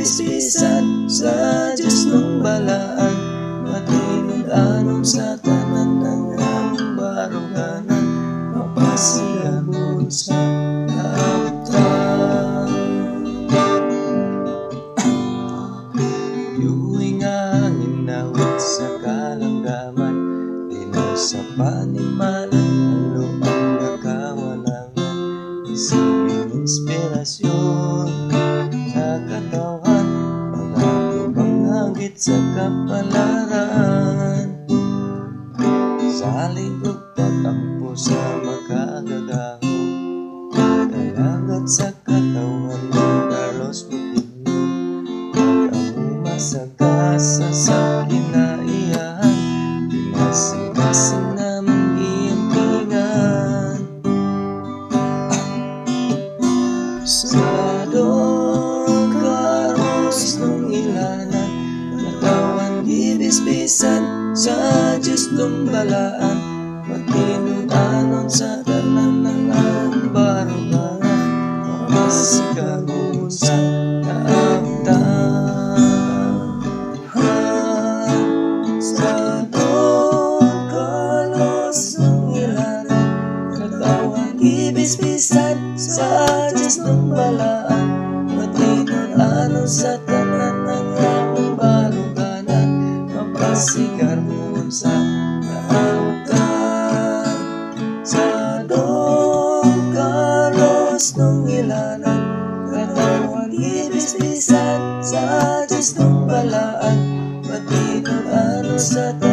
gibis-bisan sa Diyos nung balaan, matinod anom sa tanan ng among baruganan, mapasigamon sa kaabtan. Yuwi nga hangin nawit sa kalanggaman, dinaw sa panimalan, halo ang nakawalangan, isiping inspirasyon sa katawan, mga lubang hagit sa kapalaran, saling ug pag-ampo sa makagagaho, kalagat sa katawan ng Carlos Bukidnon, pag-amuma sa kasa sa kinaiyahan, pinasing-kasing namang iyampingan. Sa Don Carlos nung ilanan, katawan gibis-bisan sa Diyos nung balaan, matinod anon sa tanan ng among baruganan, mapasigamon sa kaabtan. Sa Don Carlos nung ilanan, katawan gibis-bisan sa Diyos nung balaan, matinod anon sa tanan ng among baruganan, mapasigamon sa kaabtan. Sa Don Carlos nung ilanan, katawan gibis-bisan sa Diyos nung balaan, matinod anon sa tanan